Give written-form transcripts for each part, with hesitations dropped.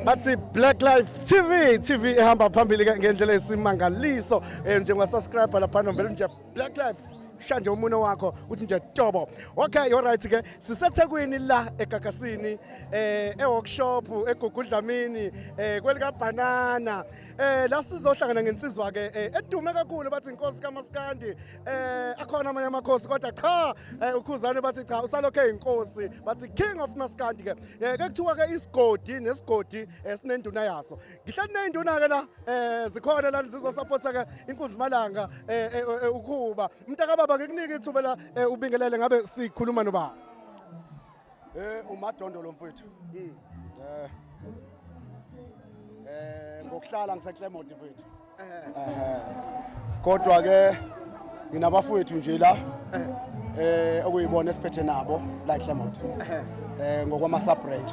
bathi Black Life TV ehamba phambili ngendlela esimangaliso njengoba subscribe lapha vele nje Black Life shanje umuno wakho uthi nje tobo. Okay, all right ke sisethekwini la eGagasini workshop eGugudlamini kwelika banana la sizohlangana ngensizwa ke edume kakhulu bathi inkosi kaMaskandi akhona amanye amakhosi kodwa cha uKhuzani bathi cha usalokho inkosi bathi King of Maskandi ke kuthiwa ke isigodi nesigodi sinenduna yaso ngihlala nenduna ke la zikhona la zizo support ke inkunzi malanga ukhuba umntaka baba ngikunika ithuba la ubingelele ngabe sikhuluma noba umadondo lo mfowethu ngokuhlala ngiseClermont mfowethu kodwa ke nginabafowethu nje la okuyibona esiphethe nabo la eClermont ngokwama sub branch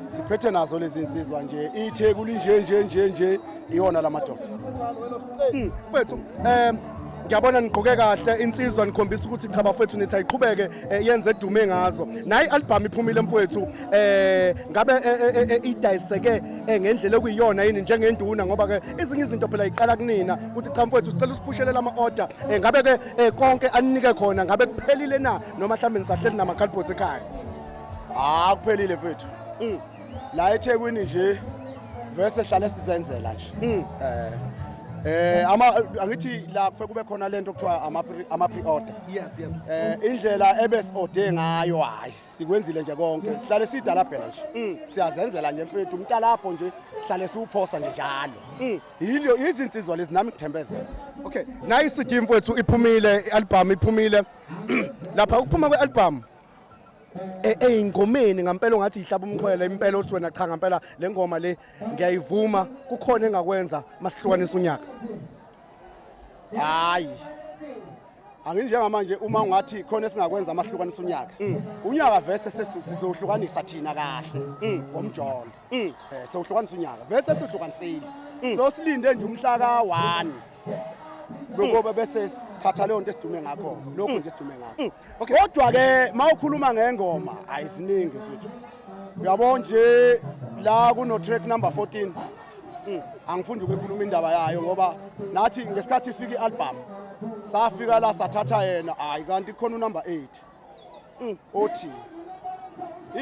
siphethe nazo lezi insizwa nje iThekwini nje iyona lamadoda mfowethu ngiyabona nigqoke kahle insizwa nikhombisa ukuthi cha bafethu nithi ayiqhubeke yenze edume ngazo nayi album iphumile mfowethu ngabe idayiseke ngendlela okuyiyona yini njengenduna ngoba ke izinye izinto phela iqala kunina ukuthi cha mfowethu sicela usiphushele lama order ngabe ke konke aninike khona ngabe kuphelile na noma mhlambe nisahleli nama cardboards ekhaya kuphelile mfowethu la eThekwini nje vese hlale sizenzela nje angithi la kufike kube khona lento kuthiwa ama pre-order yes indlela ebesiode ngayo hayi sikwenzile nje konke sihlale sidalabhela nje siyazenzela nje mfethu umntala lapho nje hlale siwuphosa nje njalo yilo izinsizwa lezi nami ngithembezela. Okay, nayi CD mfethu iphumile ialbum iphumile lapha ukuphuma kwealbum ingomeni ngempela ngathi ihlaba umxhwele impela uthi wena cha ngempela le ngoma le ngiyayivuma kukhona engakwenza masihlukanisa unyaka hayi anginjengamanje uma ungathi khona esingakwenza masihlukanisa unyaka unyaka vese sizohlukanisa thina kahle ngomjolo sohlukanisa unyaka vese sihlukanisile so silinde nje umhla ka1 ngoba bese sithatha leyo nto esidume ngakho lokho nje sidume ngakho kodwa ke mawukhuluma ngengoma ayiziningi mfethu uyabona nje la kuno track number 14 angifuni ukukhuluma indaba yayo ngoba nathi ngesikhathi ifika ialbum safika la sathatha yena hayi kanti khona unumber 8 othi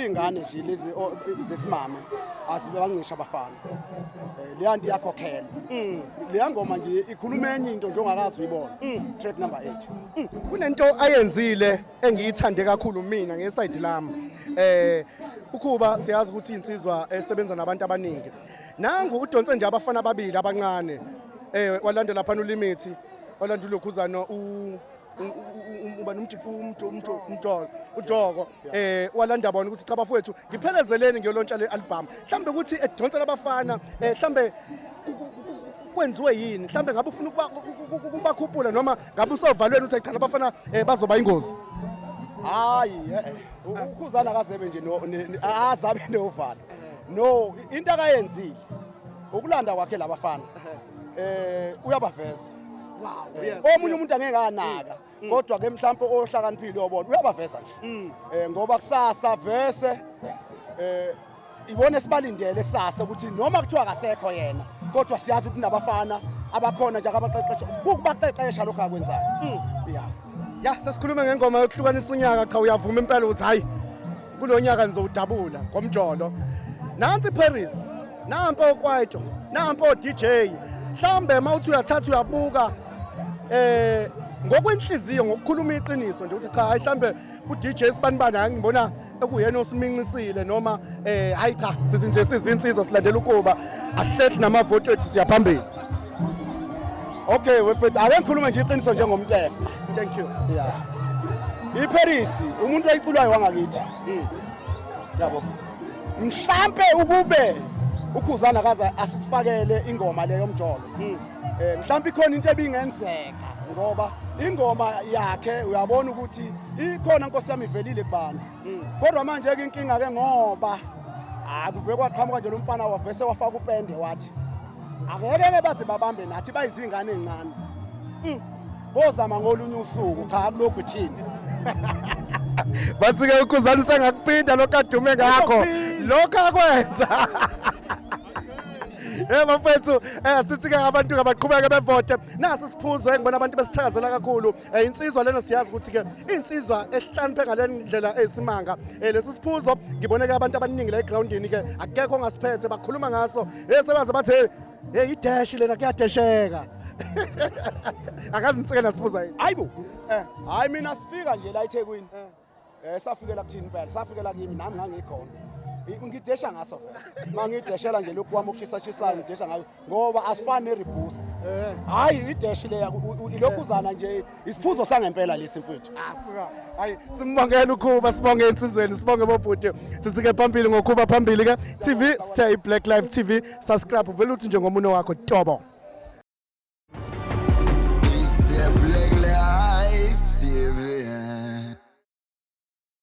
ingane nje lezi zesimame asibancisha abafana leyanto yakhokhela leya ngoma nje ikhuluma enye into nje ongakazi uyibona track number 8 kunento ayenzile engiyithande kakhulu mina ngeside lami ukuba siyazi ukuthi insizwa esebenza nabantu abaningi nangu udonse nje abafana ababili abancane walanda lapha no limit walanda uLokhuzana ubani uJoko walanda bona ukuthi cha bafowethu ngiphelezeleni ngiyolontsha le album mhlambe ukuthi edonse labafana mhlambe kwenziwe yini mhlambe ngabe ufuna ukubakhuphula noma ngabe usovalweni uthi cha labafana bazoba ingozi hayi uKhuzana akazebe nje azabe neovala no into akayenzile ukulanda kwakhe labafana uyabaveza wow yes omunye umuntu angeke anaka kodwa ke mhlawumbe ohlakaniphile uyabona uyabaveza nje ngoba kusasa vese ibone sibalindele kusasa ukuthi noma kuthiwa akasekho yena kodwa siyazi ukuthi nabafana abakhona nje abaqeqesha ukubaqeqesha lokho akwenzayo ya sesikhuluma ngengoma yokuhlukanisa unyaka cha uyavuma impela ukuthi hayi kulonyaka nizowudabula ngomjolo nansi iParis nampo okwaito nampo DJ mhlambe mawuthi uyathatha uyabuka ngokwenhliziyo ngokukhuluma iqiniso nje ukuthi cha hayi mhlambe uDJ Sibanibana ngibona ekuyena osimincisile noma hayi cha sithi nje sizinsizwa silandela ukuba asihlehli namavote ethu siyaphambili. Okay wefethu ake ngikhulume nje iqiniso njengomtefa. Thank you. iParis umuntu oyiculwayo wangakithi yabo mhlambe ukube uKhuzana akaza asifakele ingoma leyo yomjolo mhlambe ikhona into ebingenzeka ngoba ingoma yakhe uyabona ukuthi ikhona Nkosi yami ivelile kubantu kodwa manje ke inkinga ke ngoba akuve kwaqhamuka nje lo mfana wavese wafaka upende wathi akeke baze babambe nathi bayizingane ezincane bozama ngolunye usuku cha akulokhu thini bathi ke uKhuzani sengakuphinda lokho adume ngakho lokho akwenza Bafethu sithi ke abantu abaqhubeke bevote nasi siphuzo engibona abantu besithakazela kakhulu insizwa lena siyazi ukuthi ke insizwa ehlanipheke ngale ndlela esimanga lesi siphuzo ngiboneke abantu abaningi la egroundini ke akekho ongasiphethe bakhuluma ngaso sebaze bathi hey idash lena kuyadesheka akazi nsike nasiphuza yini hayibo hayi mina sifika nje la eThekwini safikela kuthini phela safikela kimi nami ngangikhona ngidesha ngaso first mangideshela nje lokhu kwami ukushisa ngidesha ngayo ngoba asifani ne-reboost hayi idash le ilokhuzana nje isiphuzo sangempela lesi mfowethu asika hayi simbongela ukhuba sibonge insizweni sibonge bobhuti sithi ke phambili ngokhuba phambili ke TV stay Black Life TV subscribe vele uthi njengomuno wakho Tobo.